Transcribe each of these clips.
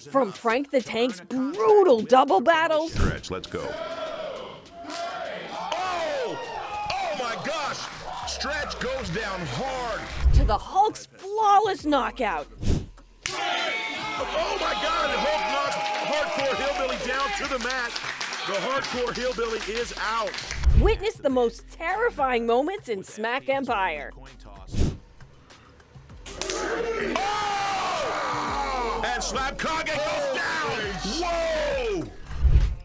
From Frank the Tank's brutal double battles. Stretch, let's go. Oh my gosh! Stretch goes down hard. To the Hulk's flawless knockout. Oh my God! The Hulk knocks Hardcore Hillbilly down to the mat. The Hardcore Hillbilly is out. Witness the most terrifying moments in Smack Empire. Oh! And Slap Kage goes down. Whoa!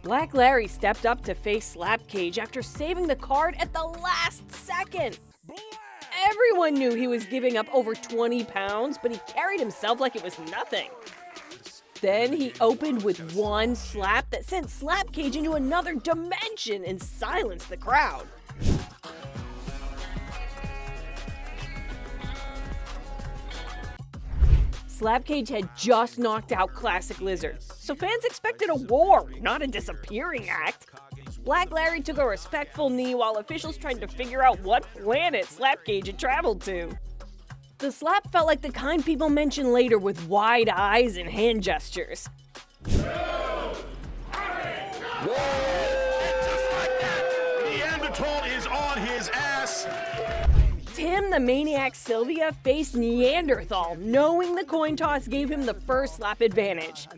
Black Larry stepped up to face Slap Cage after saving the card at the last second. Everyone knew he was giving up over 20 pounds, but he carried himself like it was nothing. Then he opened with one slap that sent Slap Cage into another dimension and silenced the crowd. Slap Cage had just knocked out Classic Lizard, so fans expected a war, not a disappearing act. Black Larry took a respectful knee while officials tried to figure out what planet Slap Cage had traveled to. The slap felt like the kind people mention later with wide eyes and hand gestures. Whoa! Just like that, Neanderthal is on his ass. Tim the Maniac Sylvia faced Neanderthal, knowing the coin toss gave him the first slap advantage.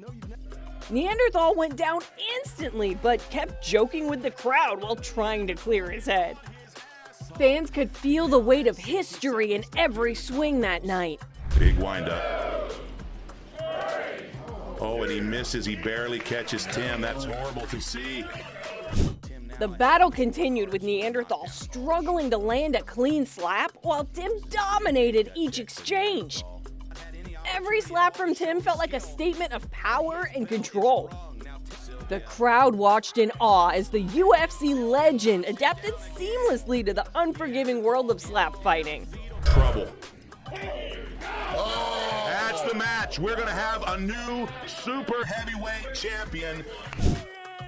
Neanderthal went down instantly, but kept joking with the crowd while trying to clear his head. Fans could feel the weight of history in every swing that night. Big windup. Oh, and he misses. He barely catches Tim. That's horrible to see. The battle continued with Neanderthal struggling to land a clean slap while Tim dominated each exchange. Every slap from Tim felt like a statement of power and control. The crowd watched in awe as the UFC legend adapted seamlessly to the unforgiving world of slap fighting. Trouble. Oh, that's the match. We're going to have a new super heavyweight champion.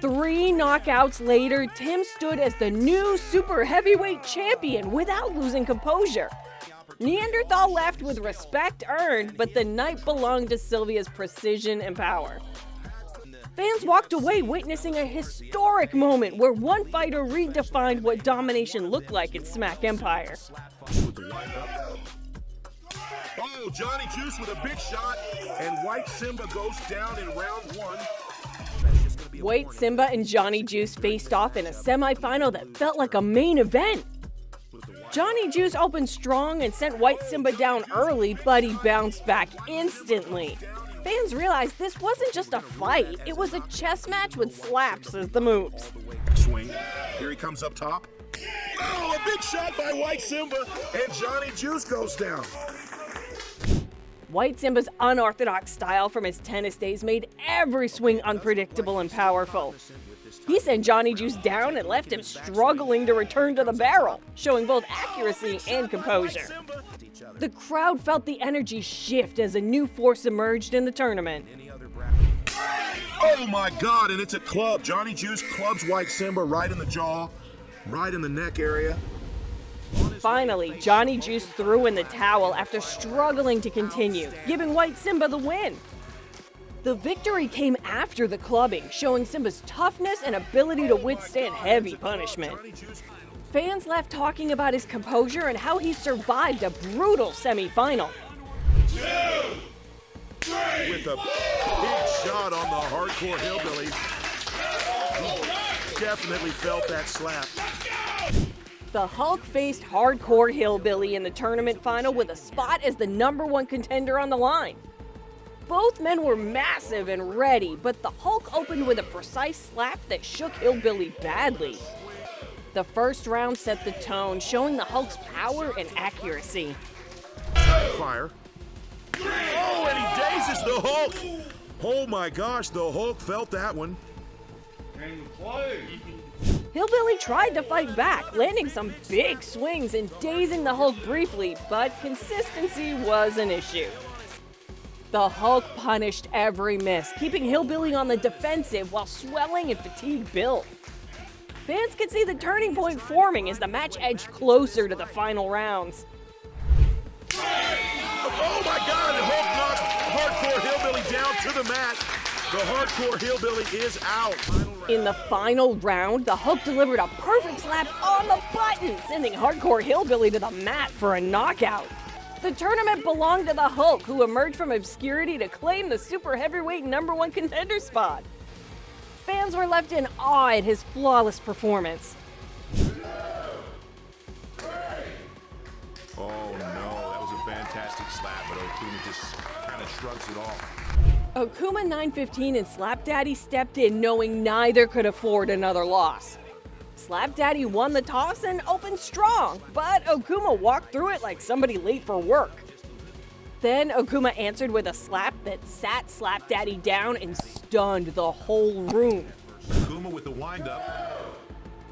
3 knockouts later, Tim stood as the new super heavyweight champion without losing composure. Neanderthal left with respect earned, but the night belonged to Sylvia's precision and power. Fans walked away witnessing a historic moment where one fighter redefined what domination looked like in Smack Empire. Oh, Johnny Juice with a big shot, and White Simba goes down in round 1. White Simba and Johnny Juice faced off in a semifinal that felt like a main event. Johnny Juice opened strong and sent White Simba down early, but he bounced back instantly. Fans realized this wasn't just a fight, it was a chess match with slaps as the moves. Swing. Here he comes up top. Oh, a big shot by White Simba, and Johnny Juice goes down. White Simba's unorthodox style from his tennis days made every swing unpredictable and powerful. He sent Johnny Juice down and left him struggling to return to the barrel, showing both accuracy and composure. The crowd felt the energy shift as a new force emerged in the tournament. Oh my God, and it's a club. Johnny Juice clubs White Simba right in the jaw, right in the neck area. Finally, Johnny Juice threw in the towel after struggling to continue, giving White Simba the win. The victory came after the clubbing, showing Simba's toughness and ability to withstand heavy punishment. Fans left talking about his composure and how he survived a brutal semifinal. 2, 3. With a big shot on the Hardcore Hillbilly. He definitely felt that slap. The Hulk faced Hardcore Hillbilly in the tournament final with a spot as the #1 contender on the line. Both men were massive and ready, but the Hulk opened with a precise slap that shook Hillbilly badly. The first round set the tone, showing the Hulk's power and accuracy. Fire. Oh, and he dazes the Hulk. Oh my gosh, the Hulk felt that one. Hillbilly tried to fight back, landing some big swings and dazing the Hulk briefly, but consistency was an issue. The Hulk punished every miss, keeping Hillbilly on the defensive while swelling and fatigue built. Fans could see the turning point forming as the match edged closer to the final rounds. Oh my God, the Hulk knocks Hardcore Hillbilly down to the mat. The hardcore hillbilly is out. In the final round, the Hulk delivered a perfect slap on the button, sending Hardcore Hillbilly to the mat for a knockout. The tournament belonged to the Hulk, who emerged from obscurity to claim the super heavyweight #1 contender spot. Fans were left in awe at his flawless performance. Oh no, that was a fantastic slap, but Okuma just kind of shrugs it off. Okuma 915 and Slap Daddy stepped in knowing neither could afford another loss. Slap Daddy won the toss and opened strong, but Okuma walked through it like somebody late for work. Then Okuma answered with a slap that sat Slap Daddy down and stunned the whole room. Okuma with the windup.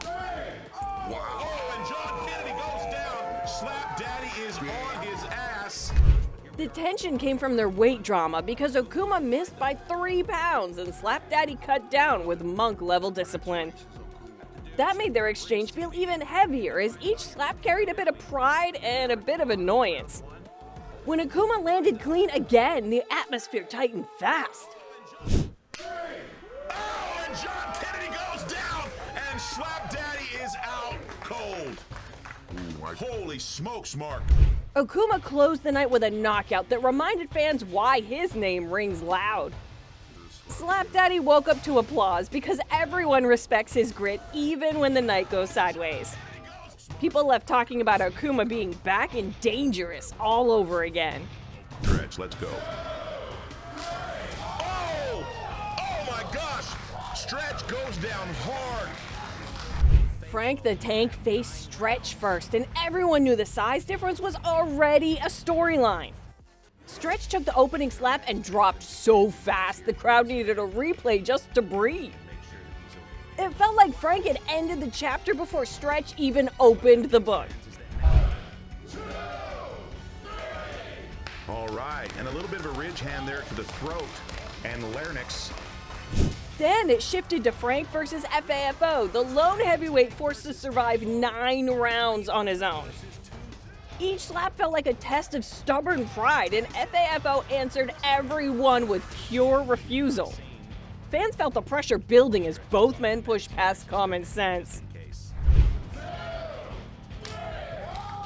Wow. Oh, and John Kennedy goes down. Slap Daddy is on his ass. The tension came from their weight drama because Okuma missed by 3 pounds and Slap Daddy cut down with monk-level discipline. That made their exchange feel even heavier as each slap carried a bit of pride and a bit of annoyance. When Okuma landed clean again, the atmosphere tightened fast. Oh, and John Kennedy goes down, and Slap Daddy is out cold. Holy smokes, Mark. Okuma closed the night with a knockout that reminded fans why his name rings loud. Slap Daddy woke up to applause because everyone respects his grit even when the night goes sideways. People left talking about Okuma being back and dangerous all over again. Stretch, let's go. Oh! Oh my gosh! Stretch goes down hard. Frank the Tank faced Stretch first, and everyone knew the size difference was already a storyline. Stretch took the opening slap and dropped so fast the crowd needed a replay just to breathe. It felt like Frank had ended the chapter before Stretch even opened the book. All right, and a little bit of a ridge hand there to the throat and larynx. Then it shifted to Frank versus FAFO, the lone heavyweight forced to survive 9 rounds on his own. Each slap felt like a test of stubborn pride, and FAFO answered every one with pure refusal. Fans felt the pressure building as both men pushed past common sense.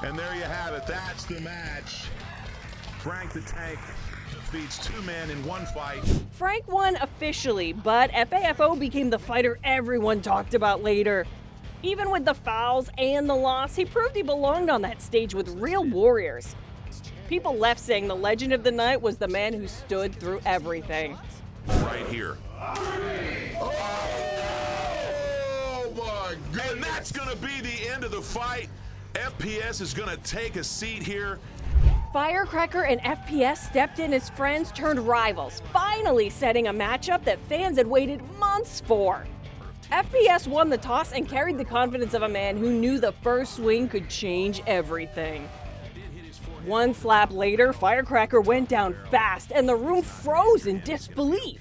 And there you have it, that's the match. Frank the Tank defeats 2 men in 1 fight. Frank won officially, but FAFO became the fighter everyone talked about later. Even with the fouls and the loss, he proved he belonged on that stage with real warriors. People left saying the legend of the night was the man who stood through everything. Right here. Oh my goodness. And that's gonna be the end of the fight. FPS is gonna take a seat here. Firecracker and FPS stepped in as friends turned rivals, finally setting a matchup that fans had waited months for. FPS won the toss and carried the confidence of a man who knew the first swing could change everything. 1 slap later, Firecracker went down fast and the room froze in disbelief.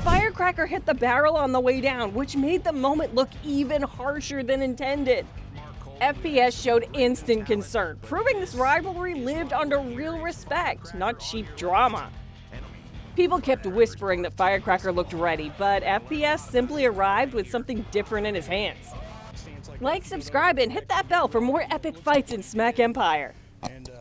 Firecracker hit the barrel on the way down, which made the moment look even harsher than intended. FPS showed instant concern, proving this rivalry lived under real respect, not cheap drama. People kept whispering that Firecracker looked ready, but FPS simply arrived with something different in his hands. Like, subscribe, and hit that bell for more epic fights in Smack Empire.